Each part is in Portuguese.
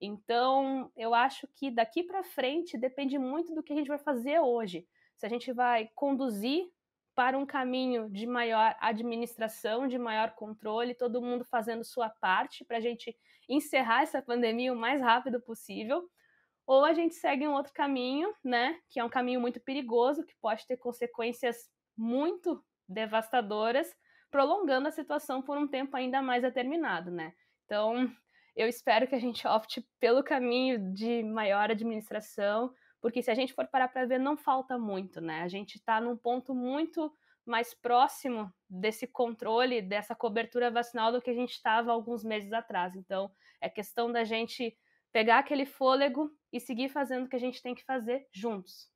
Então, eu acho que daqui para frente depende muito do que a gente vai fazer hoje. Se a gente vai conduzir para um caminho de maior administração, de maior controle, todo mundo fazendo sua parte para a gente encerrar essa pandemia o mais rápido possível, ou a gente segue um outro caminho, né, que é um caminho muito perigoso, que pode ter consequências muito devastadoras, prolongando a situação por um tempo ainda mais determinado, né. Então, eu espero que a gente opte pelo caminho de maior administração, porque se a gente for parar para ver, não falta muito, né. A gente está num ponto muito mais próximo desse controle, dessa cobertura vacinal do que a gente estava alguns meses atrás. Então, é questão da gente pegar aquele fôlego e seguir fazendo o que a gente tem que fazer juntos.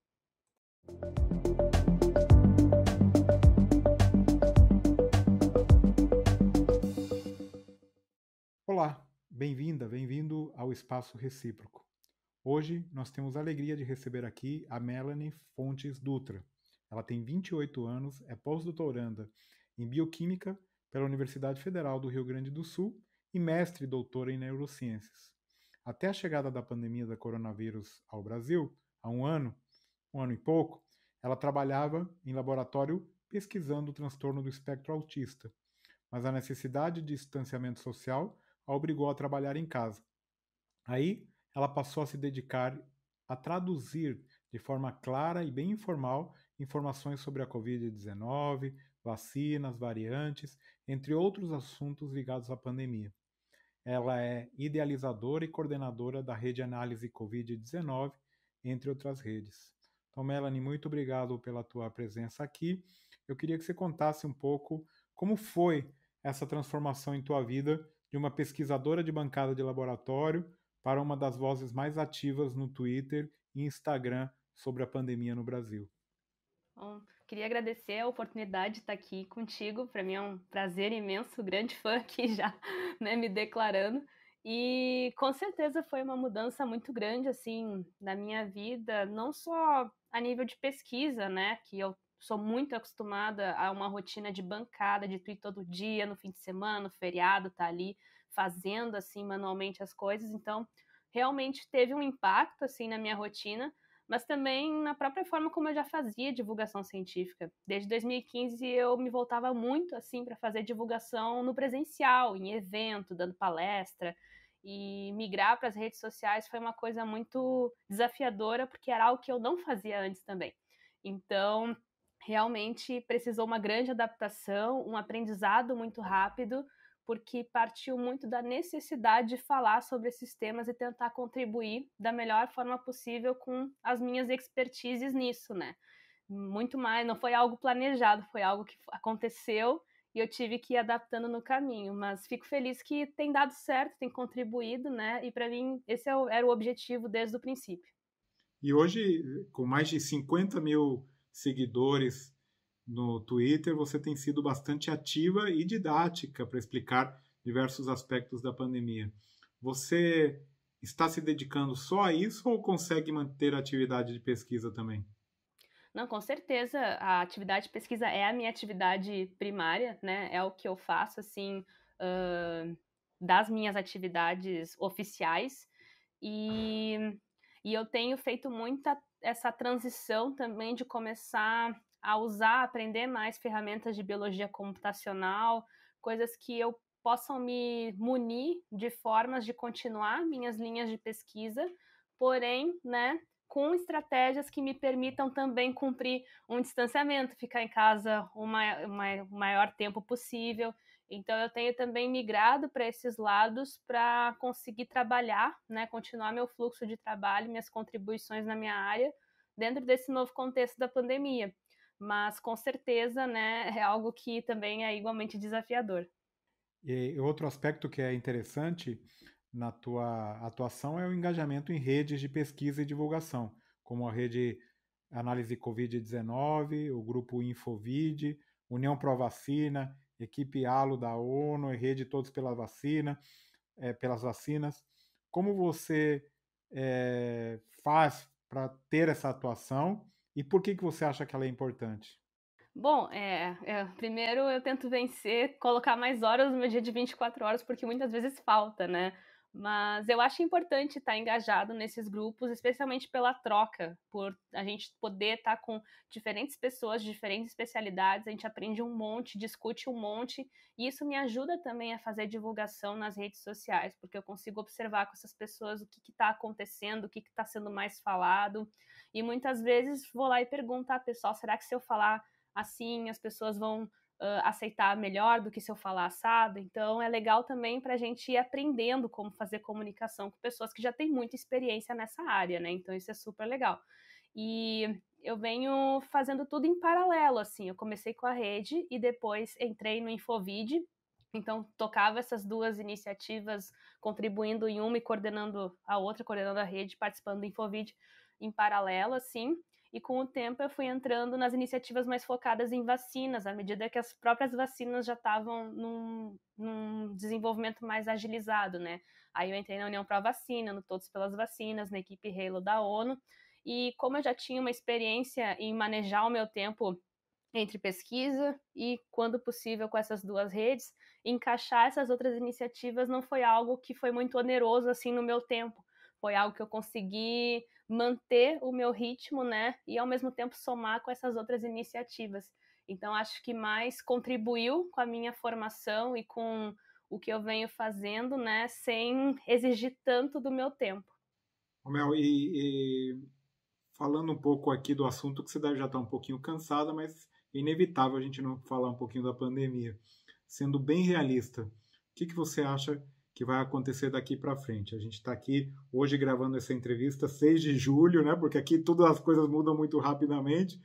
Olá, bem-vinda, bem-vindo ao Espaço Recíproco. Hoje nós temos a alegria de receber aqui a Melanie Fontes Dutra. Ela tem 28 anos, é pós-doutoranda em Bioquímica pela Universidade Federal do Rio Grande do Sul e mestre e doutora em Neurociências. Até a chegada da pandemia da coronavírus ao Brasil, há um ano e pouco, ela trabalhava em laboratório pesquisando o transtorno do espectro autista, mas a necessidade de distanciamento social a obrigou a trabalhar em casa. Aí, ela passou a se dedicar a traduzir de forma clara e bem informal informações sobre a Covid-19, vacinas, variantes, entre outros assuntos ligados à pandemia. Ela é idealizadora e coordenadora da Rede Análise Covid-19, entre outras redes. Então, Melanie, muito obrigado pela tua presença aqui. Eu queria que você contasse um pouco como foi essa transformação em tua vida de uma pesquisadora de bancada de laboratório para uma das vozes mais ativas no Twitter e Instagram sobre a pandemia no Brasil. Bom, queria agradecer a oportunidade de estar aqui contigo. Para mim é um prazer imenso, grande fã aqui já, né, me declarando. E com certeza foi uma mudança muito grande assim na minha vida, não só a nível de pesquisa, né, que eu sou muito acostumada a uma rotina de bancada, de tweet todo dia, no fim de semana, no feriado, tá ali fazendo assim manualmente as coisas. Então, realmente teve um impacto assim na minha rotina, mas também na própria forma como eu já fazia divulgação científica. Desde 2015 eu me voltava muito assim para fazer divulgação no presencial, em evento, dando palestra, e migrar para as redes sociais foi uma coisa muito desafiadora, porque era algo que eu não fazia antes também. Então, realmente precisou uma grande adaptação, um aprendizado muito rápido, porque partiu muito da necessidade de falar sobre esses temas e tentar contribuir da melhor forma possível com as minhas expertises nisso, né? Muito mais, não foi algo planejado, foi algo que aconteceu e eu tive que ir adaptando no caminho, mas fico feliz que tem dado certo, tem contribuído, né? E para mim esse era o objetivo desde o princípio. E hoje, com mais de 50 mil seguidores no Twitter, você tem sido bastante ativa e didática para explicar diversos aspectos da pandemia. Você está se dedicando só a isso ou consegue manter a atividade de pesquisa também? Não, com certeza, a atividade de pesquisa é a minha atividade primária, né? É o que eu faço, assim, das minhas atividades oficiais. E, e eu tenho feito muita essa transição também de começar a usar, aprender mais ferramentas de biologia computacional, coisas que eu possam me munir de formas de continuar minhas linhas de pesquisa, porém, né, com estratégias que me permitam também cumprir um distanciamento, ficar em casa o maior tempo possível. Então, eu tenho também migrado para esses lados para conseguir trabalhar, né, continuar meu fluxo de trabalho, minhas contribuições na minha área, dentro desse novo contexto da pandemia. Mas, com certeza, né, é algo que também é igualmente desafiador. E outro aspecto que é interessante na tua atuação é o engajamento em redes de pesquisa e divulgação, como a rede Análise Covid-19, o grupo Infovid, União Pro Vacina, equipe ALO da ONU, e Rede Todos pela Vacina, pelas vacinas. Como você faz para ter essa atuação e por que você acha que ela é importante? Bom, primeiro eu tento vencer, colocar mais horas no meu dia de 24 horas, porque muitas vezes falta, né? Mas eu acho importante estar engajado nesses grupos, especialmente pela troca, por a gente poder estar com diferentes pessoas, de diferentes especialidades, a gente aprende um monte, discute um monte, e isso me ajuda também a fazer divulgação nas redes sociais, porque eu consigo observar com essas pessoas o que está acontecendo, o que está sendo mais falado, e muitas vezes vou lá e pergunto, pessoal, será que se eu falar assim as pessoas vão aceitar melhor do que se eu falar assado? Então é legal também para a gente ir aprendendo como fazer comunicação com pessoas que já têm muita experiência nessa área, né? Então isso é super legal. E eu venho fazendo tudo em paralelo, assim. Eu comecei com a rede e depois entrei no Infovid. Então, tocava essas duas iniciativas, contribuindo em uma e coordenando a outra, coordenando a rede, participando do Infovid em paralelo, assim. E com o tempo eu fui entrando nas iniciativas mais focadas em vacinas, à medida que as próprias vacinas já estavam num desenvolvimento mais agilizado, né? Aí eu entrei na União Pró Vacina, no Todos pelas Vacinas, na equipe Halo da ONU, e como eu já tinha uma experiência em manejar o meu tempo entre pesquisa e, quando possível, com essas duas redes, encaixar essas outras iniciativas não foi algo que foi muito oneroso assim no meu tempo. Foi algo que eu consegui manter o meu ritmo, né? E ao mesmo tempo somar com essas outras iniciativas. Então, acho que mais contribuiu com a minha formação e com o que eu venho fazendo, né? Sem exigir tanto do meu tempo. Mel, falando um pouco aqui do assunto, que você deve já estar um pouquinho cansada, mas é inevitável a gente não falar um pouquinho da pandemia. Sendo bem realista, o que você acha que vai acontecer daqui para frente? A gente está aqui hoje gravando essa entrevista, 6 de julho, né? Porque aqui todas as coisas mudam muito rapidamente.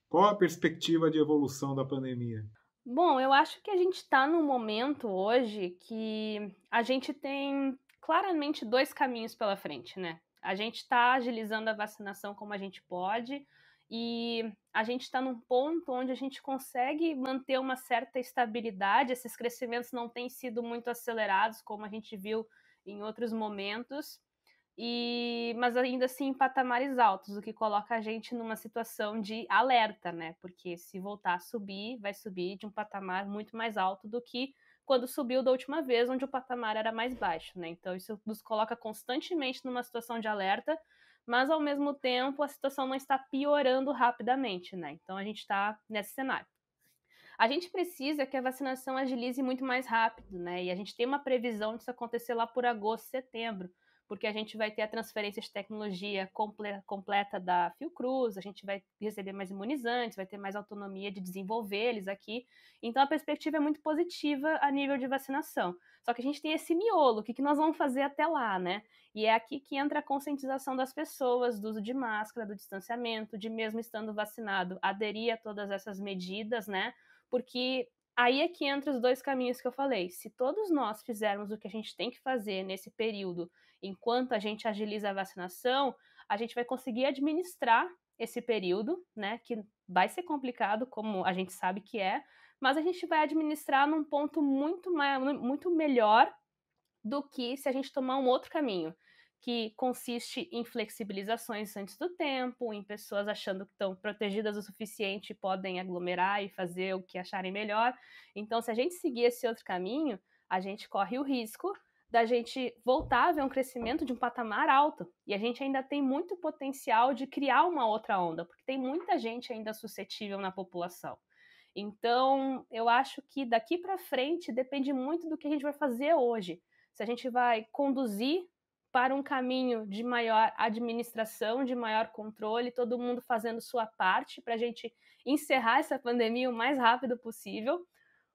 Qual a perspectiva de evolução da pandemia? Bom, eu acho que a gente está num momento hoje que a gente tem claramente dois caminhos pela frente, né? A gente está agilizando a vacinação como a gente pode e a gente está num ponto onde a gente consegue manter uma certa estabilidade. Esses crescimentos não têm sido muito acelerados, como a gente viu em outros momentos, mas ainda assim em patamares altos, o que coloca a gente numa situação de alerta, né? Porque se voltar a subir, vai subir de um patamar muito mais alto do que quando subiu da última vez, onde o patamar era mais baixo, né? Então isso nos coloca constantemente numa situação de alerta, mas ao mesmo tempo a situação não está piorando rapidamente, né? Então a gente está nesse cenário. A gente precisa que a vacinação agilize muito mais rápido, né? E a gente tem uma previsão disso acontecer lá por agosto, setembro, porque a gente vai ter a transferência de tecnologia completa da Fiocruz, a gente vai receber mais imunizantes, vai ter mais autonomia de desenvolver eles aqui. Então a perspectiva é muito positiva a nível de vacinação. Só que a gente tem esse miolo, o que nós vamos fazer até lá, né? E é aqui que entra a conscientização das pessoas, do uso de máscara, do distanciamento, de mesmo estando vacinado, aderir a todas essas medidas, né? Porque aí é que entra os dois caminhos que eu falei. Se todos nós fizermos o que a gente tem que fazer nesse período, enquanto a gente agiliza a vacinação, a gente vai conseguir administrar esse período, né? Que vai ser complicado, como a gente sabe que é, mas a gente vai administrar num ponto muito melhor do que se a gente tomar um outro caminho, que consiste em flexibilizações antes do tempo, em pessoas achando que estão protegidas o suficiente e podem aglomerar e fazer o que acharem melhor. Então, se a gente seguir esse outro caminho, a gente corre o risco da gente voltar a ver um crescimento de um patamar alto. E a gente ainda tem muito potencial de criar uma outra onda, porque tem muita gente ainda suscetível na população. Então, eu acho que daqui para frente depende muito do que a gente vai fazer hoje. Se a gente vai conduzir para um caminho de maior administração, de maior controle, todo mundo fazendo sua parte para a gente encerrar essa pandemia o mais rápido possível,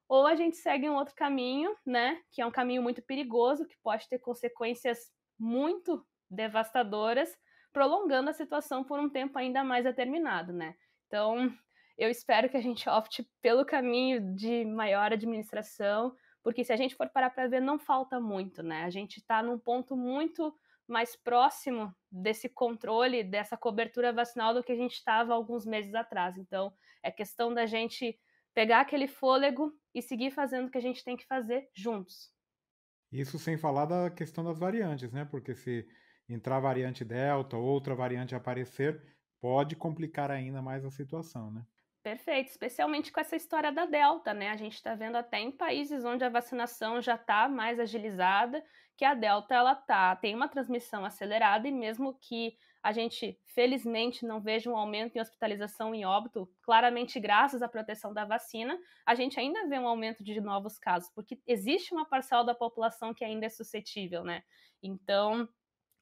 ou a gente segue um outro caminho, né, que é um caminho muito perigoso, que pode ter consequências muito devastadoras, prolongando a situação por um tempo ainda mais determinado, né? Então, eu espero que a gente opte pelo caminho de maior administração, porque se a gente for parar para ver, não falta muito, né? A gente está num ponto muito mais próximo desse controle, dessa cobertura vacinal do que a gente estava alguns meses atrás. Então, é questão da gente pegar aquele fôlego e seguir fazendo o que a gente tem que fazer juntos. Isso sem falar da questão das variantes, né? Porque se entrar variante Delta ou outra variante aparecer, pode complicar ainda mais a situação, né? Perfeito, especialmente com essa história da Delta, né? A gente está vendo até em países onde a vacinação já está mais agilizada, que a Delta tem uma transmissão acelerada e mesmo que a gente, felizmente, não veja um aumento em hospitalização e óbito, claramente graças à proteção da vacina, a gente ainda vê um aumento de novos casos, porque existe uma parcela da população que ainda é suscetível, né? Então,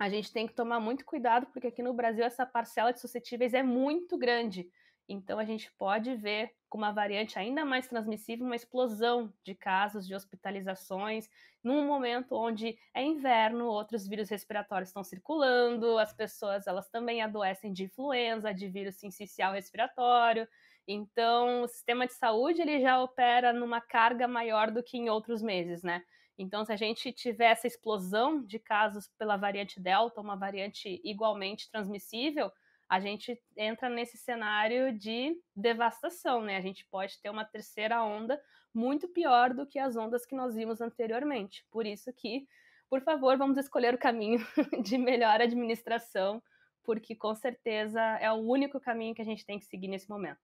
a gente tem que tomar muito cuidado, porque aqui no Brasil essa parcela de suscetíveis é muito grande. Então, a gente pode ver, com uma variante ainda mais transmissível, uma explosão de casos de hospitalizações, num momento onde é inverno, outros vírus respiratórios estão circulando, as pessoas elas também adoecem de influenza, de vírus sincicial respiratório. Então, o sistema de saúde ele já opera numa carga maior do que em outros meses, né? Então, se a gente tiver essa explosão de casos pela variante Delta, uma variante igualmente transmissível, a gente entra nesse cenário de devastação, né? A gente pode ter uma terceira onda muito pior do que as ondas que nós vimos anteriormente. Por isso que, por favor, vamos escolher o caminho de melhor administração, porque com certeza é o único caminho que a gente tem que seguir nesse momento.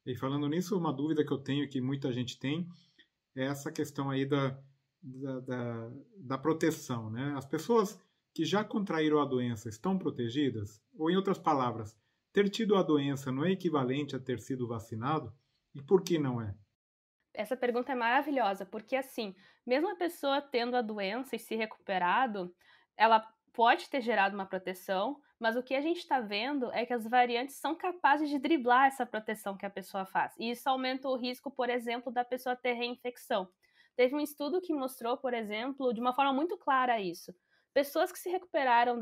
E falando nisso, uma dúvida que eu tenho, que muita gente tem, é essa questão aí da proteção, né? As pessoas que já contraíram a doença estão protegidas? Ou, em outras palavras, ter tido a doença não é equivalente a ter sido vacinado? E por que não é? Essa pergunta é maravilhosa, porque assim, mesmo a pessoa tendo a doença e se recuperado, ela pode ter gerado uma proteção, mas o que a gente está vendo é que as variantes são capazes de driblar essa proteção que a pessoa faz. E isso aumenta o risco, por exemplo, da pessoa ter reinfecção. Teve um estudo que mostrou, por exemplo, de uma forma muito clara isso. Pessoas que se recuperaram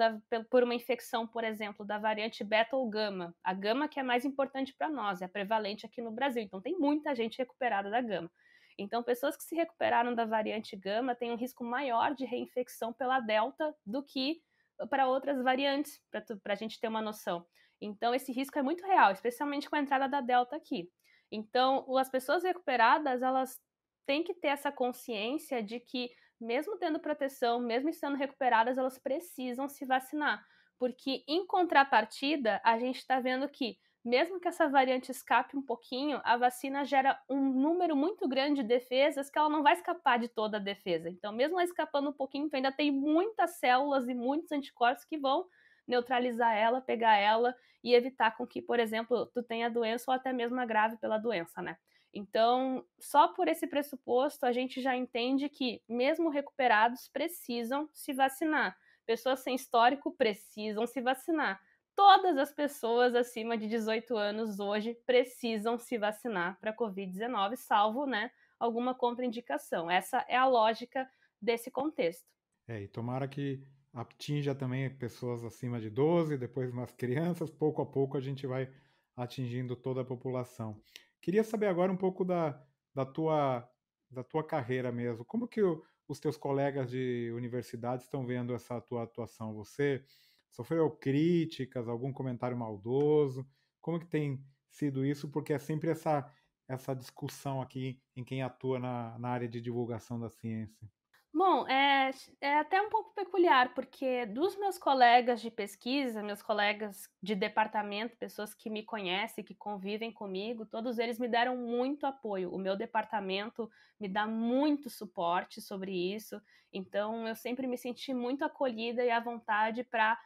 por uma infecção, por exemplo, da variante beta ou gama, a gama que é mais importante para nós, é a prevalente aqui no Brasil, então tem muita gente recuperada da gama. Então, pessoas que se recuperaram da variante gama têm um risco maior de reinfecção pela delta do que para outras variantes, para a gente ter uma noção. Então, esse risco é muito real, especialmente com a entrada da delta aqui. Então, as pessoas recuperadas, elas têm que ter essa consciência de que mesmo tendo proteção, mesmo estando recuperadas, elas precisam se vacinar. Porque, em contrapartida, a gente está vendo que, mesmo que essa variante escape um pouquinho, a vacina gera um número muito grande de defesas que ela não vai escapar de toda a defesa. Então, mesmo ela escapando um pouquinho, tu ainda tem muitas células e muitos anticorpos que vão neutralizar ela, pegar ela e evitar com que, por exemplo, tu tenha doença ou até mesmo agrave pela doença, né? Então, só por esse pressuposto, a gente já entende que, mesmo recuperados, precisam se vacinar. Pessoas sem histórico precisam se vacinar. Todas as pessoas acima de 18 anos hoje precisam se vacinar para a Covid-19, salvo, né, alguma contraindicação. Essa é a lógica desse contexto. E tomara que atinja também pessoas acima de 12, depois umas crianças, pouco a pouco a gente vai atingindo toda a população. Queria saber agora um pouco da tua, da tua carreira mesmo. Como que os teus colegas de universidade estão vendo essa tua atuação? Você sofreu críticas, algum comentário maldoso? Como que tem sido isso? Porque é sempre essa discussão aqui em quem atua na área de divulgação da ciência. Bom, é até um pouco peculiar, porque dos meus colegas de pesquisa, meus colegas de departamento, pessoas que me conhecem, que convivem comigo, todos eles me deram muito apoio. O meu departamento me dá muito suporte sobre isso, então eu sempre me senti muito acolhida e à vontade para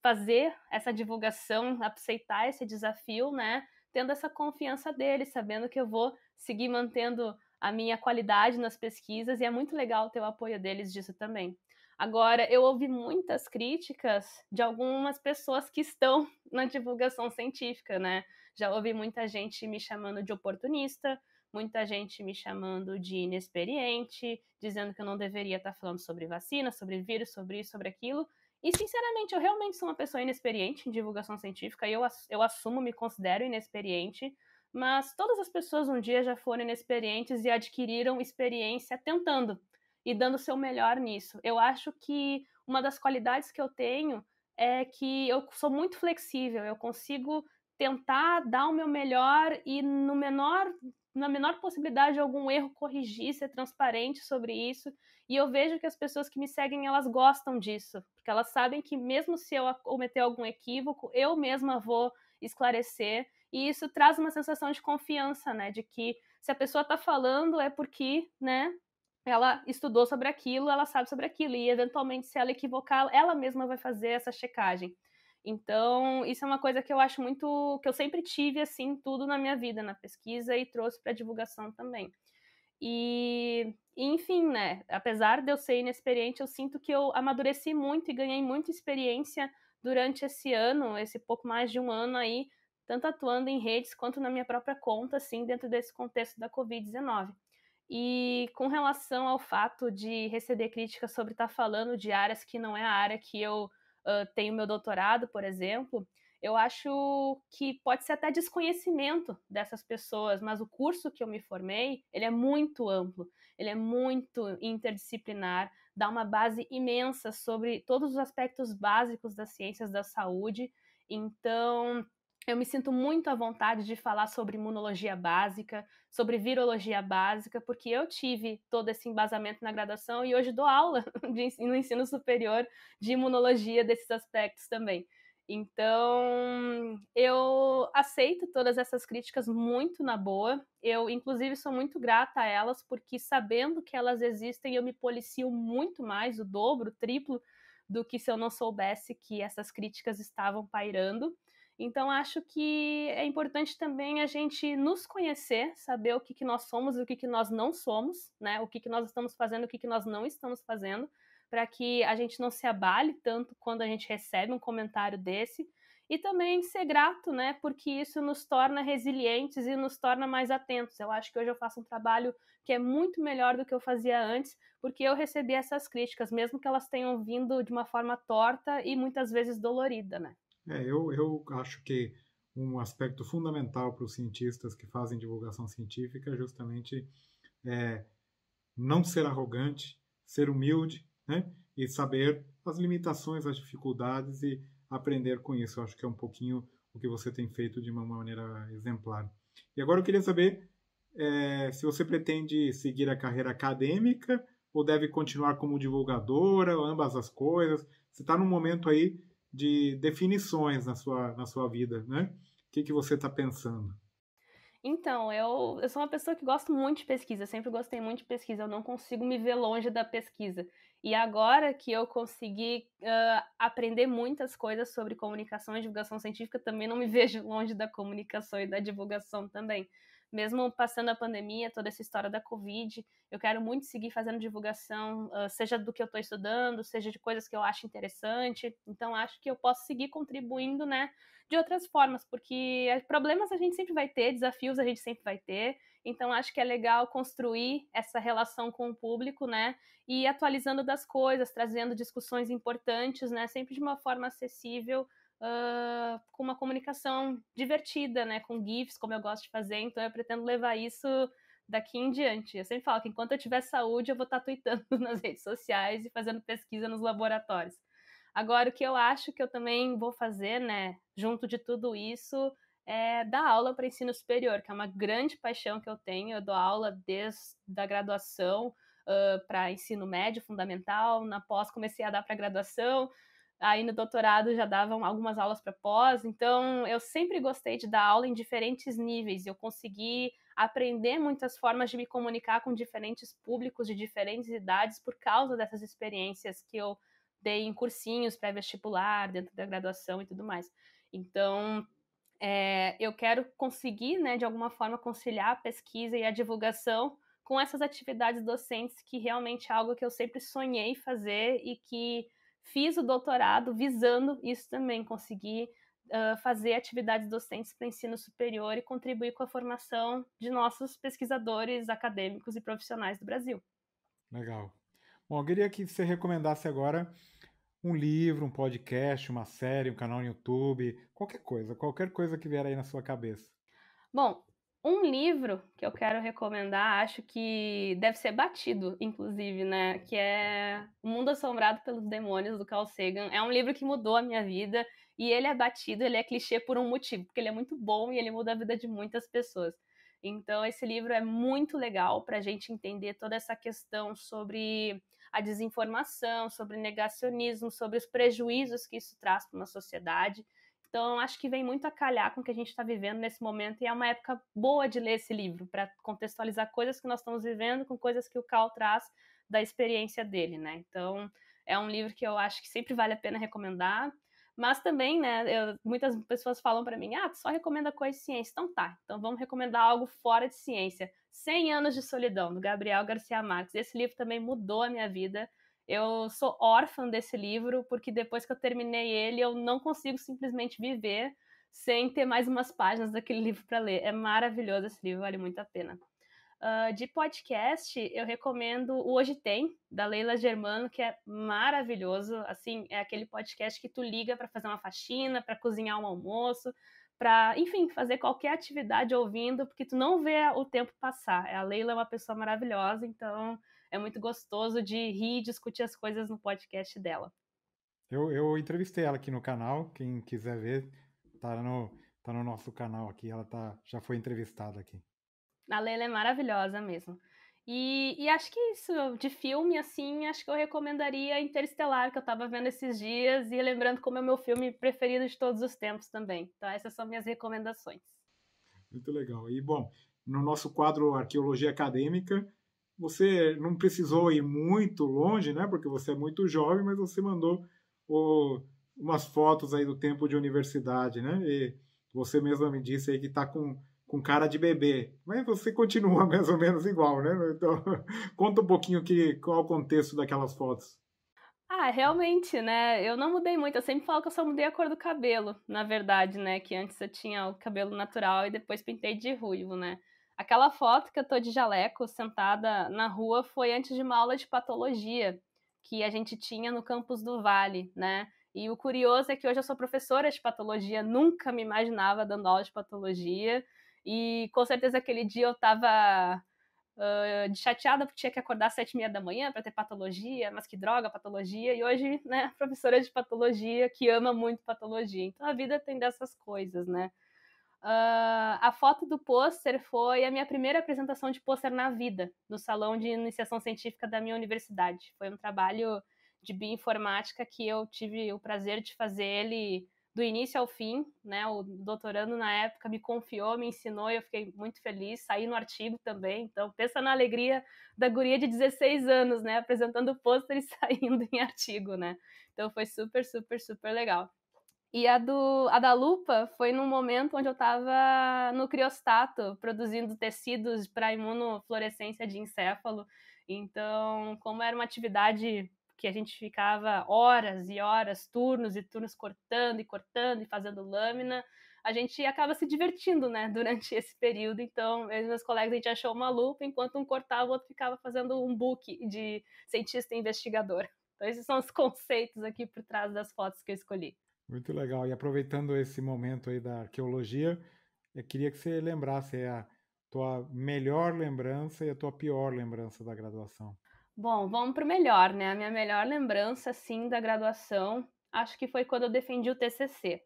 fazer essa divulgação, aceitar esse desafio, né? Tendo essa confiança deles, sabendo que eu vou seguir mantendo a minha qualidade nas pesquisas e é muito legal ter o apoio deles disso também. Agora, eu ouvi muitas críticas de algumas pessoas que estão na divulgação científica, né? Já ouvi muita gente me chamando de oportunista, muita gente me chamando de inexperiente, dizendo que eu não deveria estar falando sobre vacina, sobre vírus, sobre isso, sobre aquilo. E, sinceramente, eu realmente sou uma pessoa inexperiente em divulgação científica e eu assumo, me considero inexperiente, mas todas as pessoas um dia já foram inexperientes e adquiriram experiência tentando e dando o seu melhor nisso. Eu acho que uma das qualidades que eu tenho é que eu sou muito flexível, eu consigo tentar dar o meu melhor e na menor possibilidade de algum erro corrigir, ser transparente sobre isso. E eu vejo que as pessoas que me seguem, elas gostam disso, porque elas sabem que mesmo se eu cometer algum equívoco, eu mesma vou esclarecer e isso traz uma sensação de confiança, né, de que se a pessoa está falando é porque, né, ela estudou sobre aquilo, ela sabe sobre aquilo, e eventualmente se ela equivocar, ela mesma vai fazer essa checagem. Então, isso é uma coisa que eu acho muito, que eu sempre tive, assim, tudo na minha vida, na pesquisa, e trouxe para a divulgação também. Enfim, né, apesar de eu ser inexperiente, eu sinto que eu amadureci muito e ganhei muita experiência durante esse ano, esse pouco mais de um ano aí, tanto atuando em redes quanto na minha própria conta, assim, dentro desse contexto da Covid-19. E com relação ao fato de receber críticas sobre estar falando de áreas que não é a área que eu tenho meu doutorado, por exemplo, eu acho que pode ser até desconhecimento dessas pessoas, mas o curso que eu me formei, ele é muito amplo, ele é muito interdisciplinar, dá uma base imensa sobre todos os aspectos básicos das ciências da saúde. Então, eu me sinto muito à vontade de falar sobre imunologia básica, sobre virologia básica, porque eu tive todo esse embasamento na graduação e hoje dou aula no ensino superior de imunologia desses aspectos também. Então, eu aceito todas essas críticas muito na boa. Eu, inclusive, sou muito grata a elas, porque sabendo que elas existem, eu me policio muito mais, o dobro, o triplo, do que se eu não soubesse que essas críticas estavam pairando. Então, acho que é importante também a gente nos conhecer, saber o que nós somos e o que nós não somos, né? O que nós estamos fazendo, o que nós não estamos fazendo, para que a gente não se abale tanto quando a gente recebe um comentário desse. E também ser grato, né? Porque isso nos torna resilientes e nos torna mais atentos. Eu acho que hoje eu faço um trabalho que é muito melhor do que eu fazia antes, porque eu recebi essas críticas, mesmo que elas tenham vindo de uma forma torta e muitas vezes dolorida, né? Eu acho que um aspecto fundamental para os cientistas que fazem divulgação científica é justamente é, não ser arrogante, ser humilde, né? E saber as limitações, as dificuldades e aprender com isso. Eu acho que é um pouquinho o que você tem feito de uma maneira exemplar. E agora eu queria saber se você pretende seguir a carreira acadêmica ou deve continuar como divulgadora, ou ambas as coisas. Você está num momento aí de definições na sua vida, né? O que você está pensando? Então, eu sou uma pessoa que gosto muito de pesquisa, sempre gostei muito de pesquisa, eu não consigo me ver longe da pesquisa. E agora que eu consegui aprender muitas coisas sobre comunicação e divulgação científica, também não me vejo longe da comunicação e da divulgação também. Mesmo passando a pandemia, toda essa história da Covid, eu quero muito seguir fazendo divulgação, seja do que eu estou estudando, seja de coisas que eu acho interessante. Então, acho que eu posso seguir contribuindo, né, de outras formas, porque problemas a gente sempre vai ter, desafios a gente sempre vai ter, então acho que é legal construir essa relação com o público, né, e atualizando das coisas, trazendo discussões importantes, né, sempre de uma forma acessível, com uma comunicação divertida, né, com GIFs, como eu gosto de fazer, então eu pretendo levar isso daqui em diante. Eu sempre falo que enquanto eu tiver saúde, eu vou estar tweetando nas redes sociais e fazendo pesquisa nos laboratórios. Agora, o que eu acho que eu também vou fazer, né, junto de tudo isso, é dar aula para ensino superior, que é uma grande paixão que eu tenho. Eu dou aula desde a graduação para ensino médio, fundamental, na pós comecei a dar para graduação, aí no doutorado já davam algumas aulas para pós, então eu sempre gostei de dar aula em diferentes níveis, eu consegui aprender muitas formas de me comunicar com diferentes públicos de diferentes idades por causa dessas experiências que eu dei em cursinhos pré-vestibular, dentro da graduação e tudo mais. Então, eu quero conseguir, né, de alguma forma, conciliar a pesquisa e a divulgação com essas atividades docentes, que realmente é algo que eu sempre sonhei fazer e que fiz o doutorado visando isso também, conseguir fazer atividades docentes para ensino superior e contribuir com a formação de nossos pesquisadores acadêmicos e profissionais do Brasil. Legal. Bom, eu queria que você recomendasse agora um livro, um podcast, uma série, um canal no YouTube, qualquer coisa que vier aí na sua cabeça. Bom, um livro que eu quero recomendar, acho que deve ser batido, inclusive, né? Que é O Mundo Assombrado pelos Demônios, do Carl Sagan. É um livro que mudou a minha vida e ele é batido, ele é clichê por um motivo, porque ele é muito bom e ele muda a vida de muitas pessoas. Então, esse livro é muito legal para a gente entender toda essa questão sobre a desinformação, sobre negacionismo, sobre os prejuízos que isso traz para uma sociedade. Então, acho que vem muito a calhar com o que a gente está vivendo nesse momento, e é uma época boa de ler esse livro, para contextualizar coisas que nós estamos vivendo com coisas que o Cal traz da experiência dele, né? Então, é um livro que eu acho que sempre vale a pena recomendar, mas também, né, muitas pessoas falam para mim, tu só recomenda coisa de ciência. Então tá, então vamos recomendar algo fora de ciência. 100 Anos de Solidão, do Gabriel Garcia Marques. Esse livro também mudou a minha vida. Eu sou órfã desse livro, porque depois que eu terminei ele, eu não consigo simplesmente viver sem ter mais umas páginas daquele livro para ler. É maravilhoso esse livro, vale muito a pena. De podcast, eu recomendo o Hoje Tem, da Leila Germano, que é maravilhoso. Assim, é aquele podcast que tu liga para fazer uma faxina, para cozinhar um almoço, para, enfim, fazer qualquer atividade ouvindo, porque tu não vê o tempo passar. A Leila é uma pessoa maravilhosa, então é muito gostoso de rir e discutir as coisas no podcast dela. Eu entrevistei ela aqui no canal, quem quiser ver, tá no nosso canal aqui, já foi entrevistada aqui. A Leila é maravilhosa mesmo. E acho que isso, de filme, assim, acho que eu recomendaria Interestelar, que eu tava vendo esses dias, e lembrando como é o meu filme preferido de todos os tempos também. Então essas são minhas recomendações. Muito legal. E, bom, no nosso quadro Arqueologia Acadêmica, você não precisou ir muito longe, né? Porque você é muito jovem, mas você mandou umas fotos aí do tempo de universidade, né? E você mesma me disse aí que está com cara de bebê. Mas você continua mais ou menos igual, né? Então, conta um pouquinho qual é o contexto daquelas fotos. Realmente, né? Eu não mudei muito. Eu sempre falo que eu só mudei a cor do cabelo, na verdade, né? Que antes eu tinha o cabelo natural e depois pintei de ruivo, né? Aquela foto que eu tô de jaleco, sentada na rua, foi antes de uma aula de patologia que a gente tinha no campus do Vale, né? E o curioso é que hoje eu sou professora de patologia, nunca me imaginava dando aula de patologia. E com certeza aquele dia eu tava de chateada porque tinha que acordar às 7h30 da manhã para ter patologia, mas que droga, patologia. E hoje, né, professora de patologia que ama muito patologia. Então a vida tem dessas coisas, né? A foto do pôster foi a minha primeira apresentação de pôster na vida, no salão de iniciação científica da minha universidade. Foi um trabalho de bioinformática que eu tive o prazer de fazer ele do início ao fim, né? O doutorando na época me confiou, me ensinou e eu fiquei muito feliz. Saí no artigo também, então pensa na alegria da guria de 16 anos, né? Apresentando pôster e saindo em artigo, né? Então foi super, super, super legal. E a da lupa foi num momento onde eu estava no criostato, produzindo tecidos para imunofluorescência de encéfalo. Então, como era uma atividade que a gente ficava horas e horas, turnos e turnos cortando e cortando e fazendo lâmina, a gente acaba se divertindo, né, durante esse período. Então, eu e meus colegas, a gente achou uma lupa, enquanto um cortava, o outro ficava fazendo um book de cientista investigador. Então, esses são os conceitos aqui por trás das fotos que eu escolhi. Muito legal. E aproveitando esse momento aí da arqueologia, eu queria que você lembrasse a tua melhor lembrança e a tua pior lembrança da graduação. Bom, vamos para o melhor, né? A minha melhor lembrança, sim, da graduação, acho que foi quando eu defendi o TCC,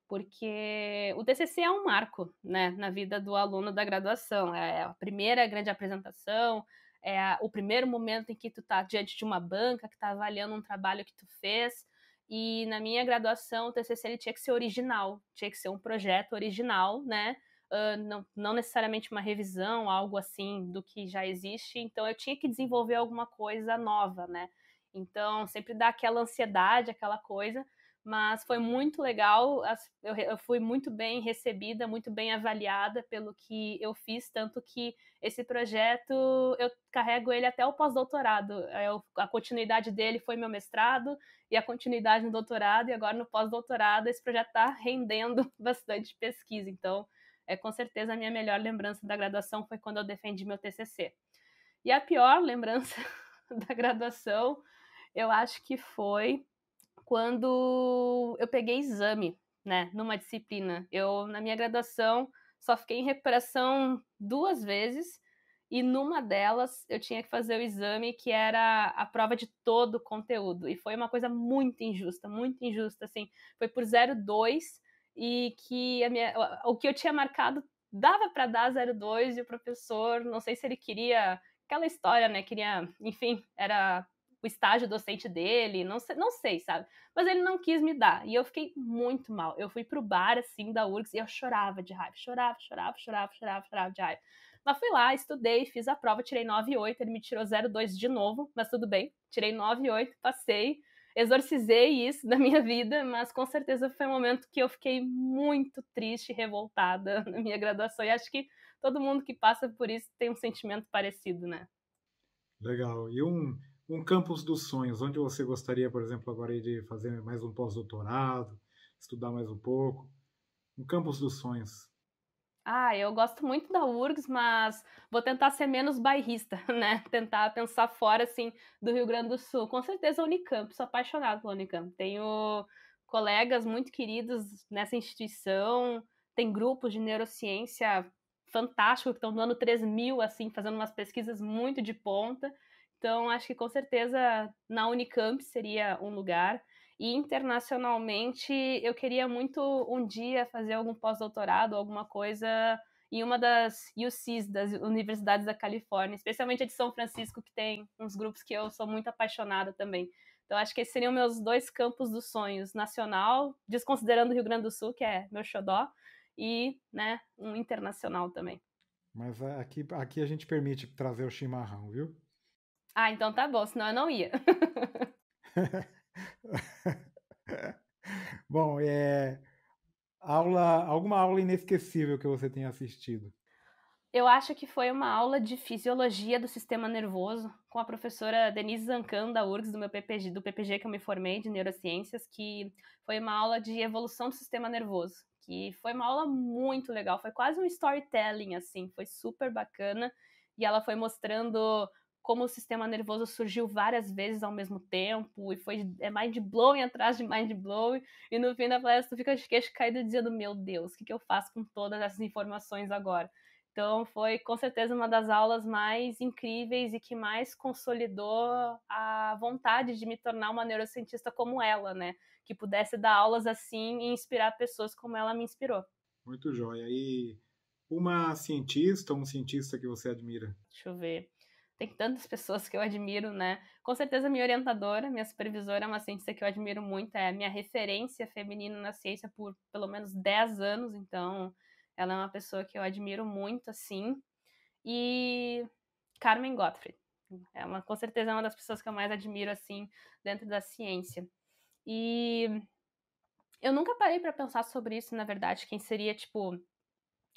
porque o TCC é um marco, né, na vida do aluno da graduação. É a primeira grande apresentação, o primeiro momento em que tu tá diante de uma banca que tá avaliando um trabalho que tu fez. E na minha graduação, o TCC ele tinha que ser original, tinha que ser um projeto original, né? Não necessariamente uma revisão, algo assim do que já existe. Então eu tinha que desenvolver alguma coisa nova, né? Então sempre dá aquela ansiedade, aquela coisa, mas foi muito legal. Eu fui muito bem recebida, muito bem avaliada pelo que eu fiz, tanto que esse projeto eu carrego ele até o pós-doutorado. A continuidade dele foi meu mestrado e a continuidade no doutorado, e agora no pós-doutorado esse projeto está rendendo bastante pesquisa. Então, com certeza a minha melhor lembrança da graduação foi quando eu defendi meu TCC. E a pior lembrança da graduação, eu acho que foi quando eu peguei exame, né, numa disciplina. Eu, na minha graduação, só fiquei em recuperação 2 vezes, e numa delas eu tinha que fazer o exame que era a prova de todo o conteúdo. E foi uma coisa muito injusta, assim. Foi por 0,2 e que o que eu tinha marcado dava para dar 0,2 e o professor, não sei se ele queria aquela história, né, queria, enfim, era o estágio docente dele, não sei, sabe? Mas ele não quis me dar, e eu fiquei muito mal. Eu fui pro bar, assim, da URGS, e eu chorava de raiva, chorava de raiva. Mas fui lá, estudei, fiz a prova, tirei 9,8, ele me tirou 0,2 de novo, mas tudo bem, tirei 9,8, passei, exorcizei isso da minha vida, mas com certeza foi um momento que eu fiquei muito triste e revoltada na minha graduação, e acho que todo mundo que passa por isso tem um sentimento parecido, né? Legal. E um campus dos sonhos, onde você gostaria, por exemplo, agora de fazer mais um pós-doutorado, estudar mais um pouco? Um campus dos sonhos. Ah, eu gosto muito da URGS, mas vou tentar ser menos bairrista, né? Tentar pensar fora, assim, do Rio Grande do Sul. Com certeza a Unicamp, sou apaixonada pela Unicamp. Tenho colegas muito queridos nessa instituição, tem grupos de neurociência fantástico que estão no ano 3000, assim, fazendo umas pesquisas muito de ponta. Então, acho que com certeza na Unicamp seria um lugar. E internacionalmente, eu queria muito um dia fazer algum pós-doutorado, alguma coisa em uma das UCs, das Universidades da Califórnia, especialmente a de São Francisco, que tem uns grupos que eu sou muito apaixonada também. Então, acho que esses seriam meus dois campos dos sonhos: nacional, desconsiderando o Rio Grande do Sul, que é meu xodó, e né, um internacional também. Mas aqui a gente permite trazer o chimarrão, viu? Ah, então tá bom, senão eu não ia. Bom, alguma aula inesquecível que você tenha assistido? Eu acho que foi uma aula de fisiologia do sistema nervoso com a professora Denise Zancan, da URGS, do PPG que eu me formei, de neurociências, que foi uma aula de evolução do sistema nervoso, que foi uma aula muito legal, foi quase um storytelling, assim, foi super bacana, e ela foi mostrando como o sistema nervoso surgiu várias vezes ao mesmo tempo, e foi mind-blowing atrás de mind-blowing, e no fim da palestra tu fica de queixo caído dizendo, meu Deus, o que eu faço com todas essas informações agora? Então, foi com certeza uma das aulas mais incríveis e que mais consolidou a vontade de me tornar uma neurocientista como ela, né? Que pudesse dar aulas assim e inspirar pessoas como ela me inspirou. Muito jóia. E uma cientista ou um cientista que você admira? Deixa eu ver. Tem tantas pessoas que eu admiro, né? Com certeza, minha orientadora, minha supervisora é uma cientista que eu admiro muito, é a minha referência feminina na ciência por pelo menos 10 anos, então ela é uma pessoa que eu admiro muito, assim. E Carmen Gottfried. Com certeza é uma das pessoas que eu mais admiro assim dentro da ciência. E eu nunca parei para pensar sobre isso, na verdade, quem seria tipo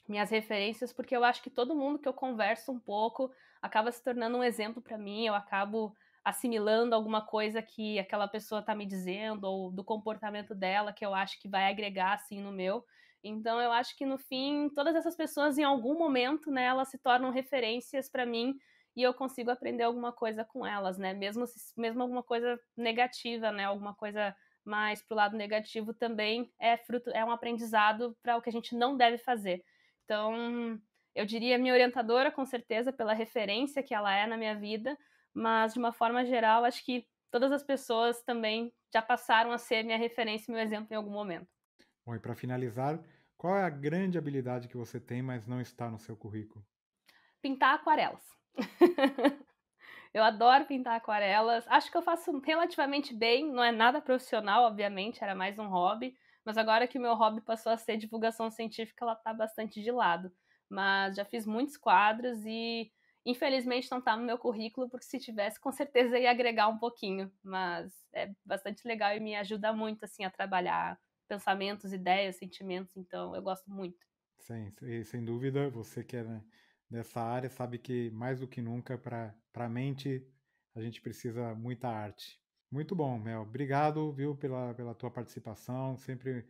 minhas referências, porque eu acho que todo mundo que eu converso um pouco acaba se tornando um exemplo para mim, eu acabo assimilando alguma coisa que aquela pessoa está me dizendo ou do comportamento dela que eu acho que vai agregar assim no meu. Então eu acho que no fim todas essas pessoas em algum momento, né, elas se tornam referências para mim e eu consigo aprender alguma coisa com elas, né? Mesmo alguma coisa negativa, né? Alguma coisa mais pro lado negativo também é um aprendizado para o que a gente não deve fazer. Então, eu diria minha orientadora, com certeza, pela referência que ela é na minha vida, mas de uma forma geral, acho que todas as pessoas também já passaram a ser minha referência e meu exemplo em algum momento. Bom, e para finalizar, qual é a grande habilidade que você tem, mas não está no seu currículo? Pintar aquarelas. Eu adoro pintar aquarelas. Acho que eu faço relativamente bem, não é nada profissional, obviamente, era mais um hobby, mas agora que o meu hobby passou a ser divulgação científica, ela está bastante de lado. Mas já fiz muitos quadros e infelizmente não está no meu currículo, porque se tivesse, com certeza ia agregar um pouquinho. Mas é bastante legal e me ajuda muito assim a trabalhar pensamentos, ideias, sentimentos, então eu gosto muito. Sem dúvida, você que é, né, dessa área sabe que mais do que nunca para a mente a gente precisa muita arte. Muito bom, Mel. Obrigado, viu, pela tua participação. Sempre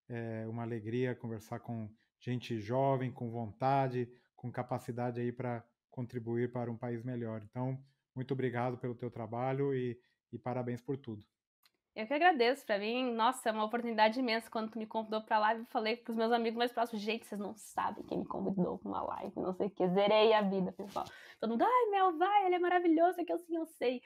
é uma alegria conversar com gente jovem, com vontade, com capacidade aí para contribuir para um país melhor. Então, muito obrigado pelo teu trabalho e parabéns por tudo. Eu que agradeço, pra mim, nossa, é uma oportunidade imensa quando tu me convidou pra live, eu falei pros meus amigos mais próximos, gente, vocês não sabem quem me convidou pra uma live, não sei o que, zerei a vida, pessoal. Todo mundo, ai, Mel, vai, ele é maravilhoso, é que eu sim, eu sei.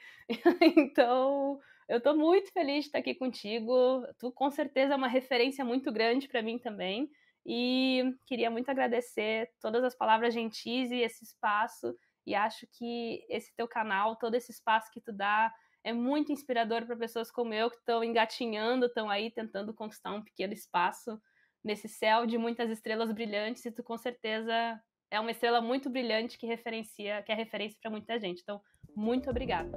Então, eu tô muito feliz de estar aqui contigo, tu com certeza é uma referência muito grande pra mim também, e queria muito agradecer todas as palavras gentis e esse espaço, e acho que esse teu canal, todo esse espaço que tu dá, é muito inspirador para pessoas como eu que estão engatinhando, estão aí tentando conquistar um pequeno espaço nesse céu de muitas estrelas brilhantes, e tu com certeza é uma estrela muito brilhante que é referência para muita gente. Então, muito obrigada.